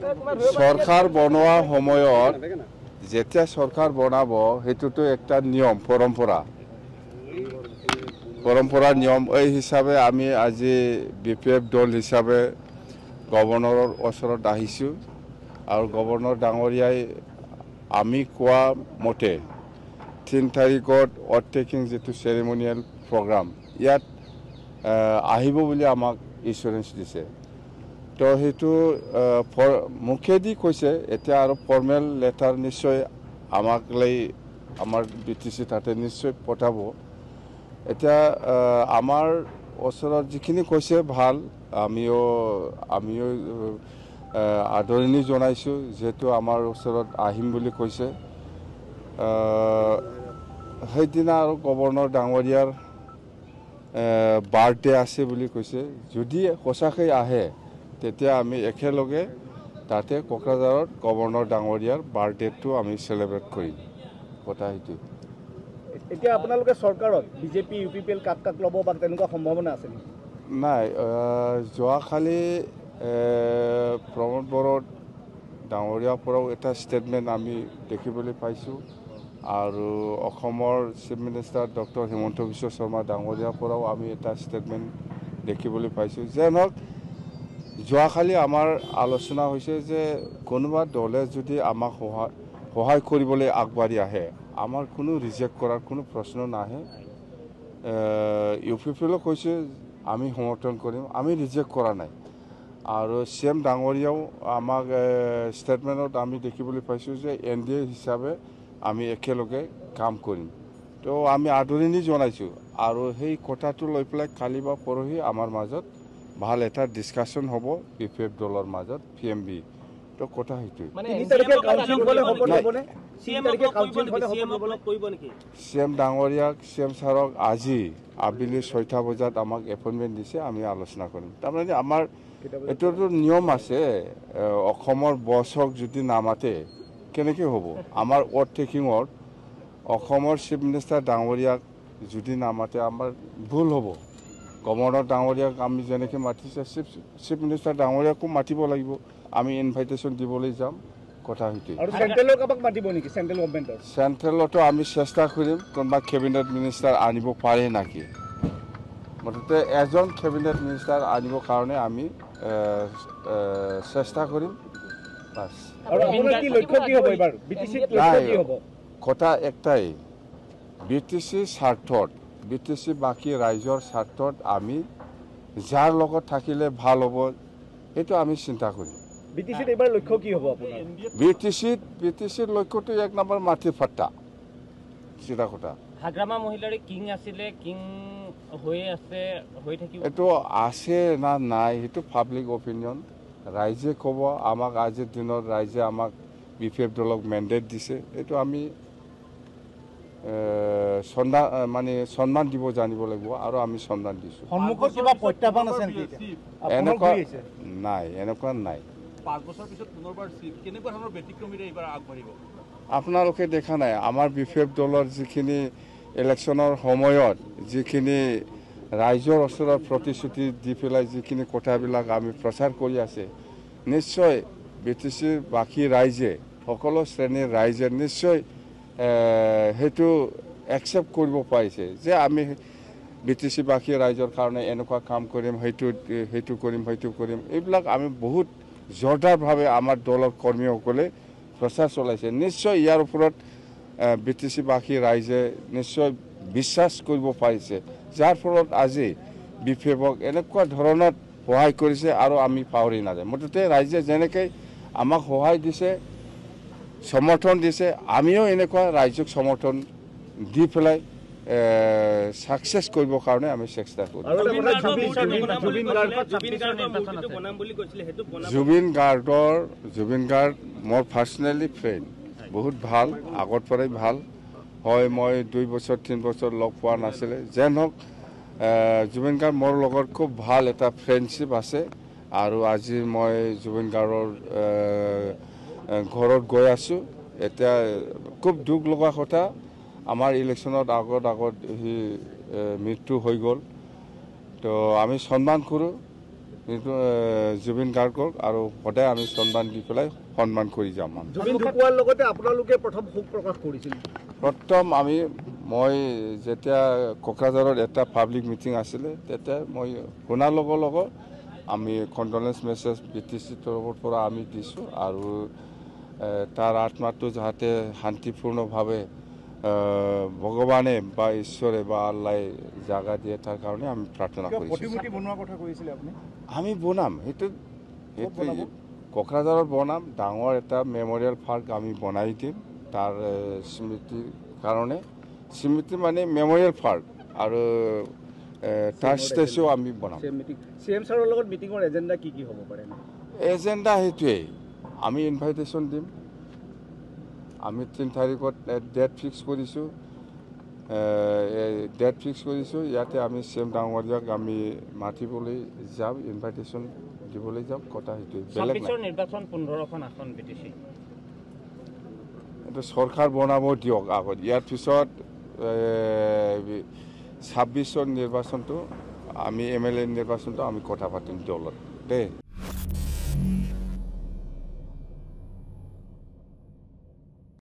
সৰকাৰ বনোৱা সময়ত যেতিয়া সৰকাৰ বনাব হেতুটো একটা নিয়ম পৰম্পৰা নিয়ম এই হিসাবে আমি আজি বিপিএফ দল হিসাবে গভৰ্নৰৰ ওচৰত আহিছোঁ আৰু গভৰ্নৰ ডাঙৰীয়াই আমি কোৱা মতে 3 তাৰিখত অটেকিং যেটো সেৰেমনিয়েল প্ৰোগ্ৰাম ইয়াত আহিব বুলি আমাক ইনস্যুৰেন্স দিছে তো হেতু মুখেদি কৈছে এতিয়া আৰু ফৰ্মেল লেটাৰ নিশ্চয় আমাক লৈ আমাৰ বিটিসি তাতে নিশ্চয় পঠাব এতিয়া আমাৰ ওচৰত যিখিনি কৈছে ভাল আমিও আদৰণি জনাইছোঁ যেহেতু আমাৰ ওচৰত আহিম বুলি কৈছে সেইদিনা আৰু গভৰ্ণৰ ডাঙৰীয়াৰ বাৰ্থডে আছে বুলি কৈছে যদি সঁচাকৈ আহে তেতিয়া আমি একেলগে তাতে কোকৰাঝাৰত গভৰ্ণৰ ডাঙৰীয়াৰ বাৰ্থডেটো আমি সেলিব্ৰেট কৰিম কথা হেতু এতিয়া আপোনালোকে চৰকাৰত বিজেপি ইউপিপিএল কাক ল'ব বা তেনেকুৱা সম্ভাৱনা আছে নেকি নাই যোৱাকালি প্ৰমোদ বড়ো ডাঙৰীয়াৰ পৰাও এটা ষ্টেটমেণ্ট আমি দেখিবলৈ পাইছোঁ আৰু অসমৰ chief minister doctor Himanta Biswa Sarma ডাঙৰীয়াৰ পৰাও আমি এটা ষ্টেটমেণ্ট দেখিবলৈ পাইছোঁ যে নহওক যোৱাকালি আমাৰ আলোচনা হৈছে যে কোনোবা দলে যদি আমাক সহায় কৰিবলৈ আগবাঢ়ি আহে আমাৰ কোনো ৰিজেক্ট কৰাৰ কোনো প্ৰশ্ন নাহে ইউপিপিএলক কৈছে আমি সমৰ্থন কৰিম আমি ৰিজেক্ট কৰা নাই আৰু চিএম ডাঙৰীয়াও আমাক ষ্টেটমেণ্টত আমি দেখিবলৈ পাইছোঁ যে এনডিএ হিচাপে আমি একেলগে কাম কৰিম তো আমি আদৰণি জনাইছোঁ আৰু সেই কথাটো লৈ পেলাই কালি বা পৰহি আমাৰ মাজত ভাল এটা ডিসকাশন হ'ব বিপিএফ দলৰ মাজত পিএমবি তো কথা হেতুই চিএম ডাঙৰীয়াক চিএম ছাৰক আজি আবেলি 6টা বজাত আমাক এপইণ্টমেণ্ট দিছে আমি আলোচনা কৰিম তাৰমানে আমাৰ এইটোতো নিয়ম আছে অসমৰ বছক যদি নামাতে কেনেকৈ হ'ব আমাৰ অভাৰটেকিঙত অসমৰ চিফ মিনিষ্টাৰ ডাঙৰীয়াক যদি নামাতে আমাৰ ভুল হ'ব গভৰ্ণৰ ডাঙৰীয়াক আমি যেনেকৈ মাতিছে চিফ মিনিষ্টাৰ ডাঙৰীয়াকো মাতিব লাগিব আমি ইনভাইটেশ্যন দিবলৈ যাম কথা হেতু আৰু চেন্ট্ৰেলৰ কাবাক মাতিব নেকি চেন্ট্ৰেল গভৰ্ণমেণ্টৰ চেন্ট্ৰেলতো আমি চেষ্টা কৰিম কোনোবা কেবিনেট মিনিষ্টাৰ আনিব পাৰে নেকি মুঠতে এজন কেবিনেট মিনিষ্টাৰ আনিবৰ কাৰণে আমি চেষ্টা কৰিম বাস আৰু আপোনাৰ কি লক্ষ্য কি হ'ব এবাৰ বিটিসি লক্ষ্য কি হ'ব কথা একটাই বিটিসি স্বাৰ্থত বিটিসি বাকি ৰাইজৰ স্বাৰ্থত আমি যাৰ লগত থাকিলে ভাল হ'ব এইটো আমি চিন্তা কৰিম বিটিসিত এবাৰ লক্ষ্য কি হ'ব আপোনাৰ বিটিসিৰ লক্ষ্যটো এক নম্বৰ মাটি ফাটা চিধা কথা হাগ্ৰামা মহিলাৰে কিং আছিলে কিং হৈ থাকিব এইটো আছে না নাই সেইটো পাব্লিক অপিনিয়ন ৰাইজে ক'ব আমাক আজিৰ দিনত ৰাইজে আমাক বিপিএফ দলক মেণ্ডেট দিছে এইটো আমি সন্মান দিব জানিব লাগিব আৰু আমি সন্মান দিছোঁ সন্মুখত কিবা প্ৰত্যাহ্বান আছে নেকি এনেকুৱা নাই 5 বছৰ পিছত পুনৰবাৰ সিট কেনেকুৱা ধৰণৰ ব্যতিক্ৰমীৰে এইবাৰ আগবাঢ়িব আপোনালোকে দেখা নাই আমাৰ বিপিএফ দলৰ যিখিনি ইলেকশ্যনৰ সময়ত যিখিনি ৰাইজৰ ওচৰত প্ৰতিশ্ৰুতি দি পেলাই যিখিনি কথাবিলাক আমি প্ৰচাৰ কৰি আছে নিশ্চয় বিটিসিৰ বাকী ৰাইজে সকলো শ্ৰেণীৰ ৰাইজে নিশ্চয় হেতু একচেপ্ট কৰিব পাৰিছে যে আমি বিটিসি বাকী ৰাইজৰ কাৰণে এনেকুৱা কাম কৰিম হেতু কৰিম এইবিলাক আমি বহুত জোৰদাৰভাৱে আমাৰ দলৰ কৰ্মীসকলে প্ৰচাৰ চলাইছে নিশ্চয় ইয়াৰ ওপৰত বিটিসি বাকী ৰাইজে নিশ্চয় বিশ্বাস কৰিব পাৰিছে যাৰ ফলত আজি বিপিএফক এনেকুৱা ধৰণত সহায় কৰিছে আৰু আমি পাহৰি নাযায় মুঠতে ৰাইজে যেনেকৈ আমাক সহায় দিছে সমৰ্থন দিছে আমিও এনেকুৱা ৰাইজক সমৰ্থন দি পেলাই সাকসেস কৰিবৰ কাৰণে আমি চেষ্টা কৰিম জুবিন গাৰ্ড মোৰ পাৰ্সোনেলি ফ্ৰেণ্ড বহুত ভাল আগৰ পৰাই ভাল হয় মই 2 বছৰ 3 বছৰ লগ পোৱা নাছিলে যেন হওক জুবিন গাৰ্ড মোৰ লগত খুব ভাল এটা ফ্ৰেণ্ডশ্বিপ আছে আৰু আজি মই জুবিন গাৰ্ডৰ ঘৰত গৈ আছোঁ এতিয়া খুব দুখ লগা কথা আমাৰ ইলেকশ্যনত আগত হি মৃত্যু হৈ গ'ল তো আমি সন্মান কৰোঁ কিন্তু জুবিন গাৰ্গক আৰু সদায় আমি সন্মান দি পেলাই সন্মান কৰি যাম। জুবিন ঢুকুৱাৰ লগতে আপোনালোকে প্ৰথম শোক প্ৰকাশ কৰিছিল। প্ৰথম মই যেতিয়া কোকৰাঝাৰত এটা পাব্লিক মিটিং আছিলে তেতিয়া মই শুনাৰ লগে লগে আমি কণ্ডলেন্স মেছেজ BTC তৰফৰ পৰা আমি দিছোঁ আৰু তাৰ আত্মাটো যাতে শান্তিপূৰ্ণভাৱে ভগৱানে বা ঈশ্বৰে বা আল্লাই জাগা দিয়ে তাৰ কাৰণে আমি প্ৰাৰ্থনা কৰিছোঁ। প্ৰতিমূৰ্তি বনোৱাৰ কথা কৈছিলে আপুনি? আমি বনাম, সেইটো কোকৰাঝাৰত বনাম, ডাঙৰ এটা মেমৰিয়েল পাৰ্ক আমি বনাই দিম তাৰ স্মৃতিৰ কাৰণে। স্মৃতি মানে মেমৰিয়েল পাৰ্ক আৰু তাৰ ষ্টেচু আমি বনাম। CM ছাৰৰ লগত মিটিঙৰ এজেণ্ডা কি হ'ব পাৰে? এজেণ্ডা সেইটোৱেই, আমি ইনভাইটেশ্যন দিম। আমি 3 তাৰিখত ডেট ফিক্স কৰিছোঁ। ইয়াতে আমি CM ডাঙৰীয়াক আমি মাতিবলৈ যাম, ইনভাইটেশ্যন দিবলৈ যাম, কথা সেইটোৱে। বেলেগ নিৰ্বাচন 15খন আসন BTC এইটো চৰকাৰ বনাব দিয়ক আগত, ইয়াৰ পিছত 26ৰ নিৰ্বাচনটো আমি MLA নিৰ্বাচনটো আমি কথা পাতিম দলত দেই।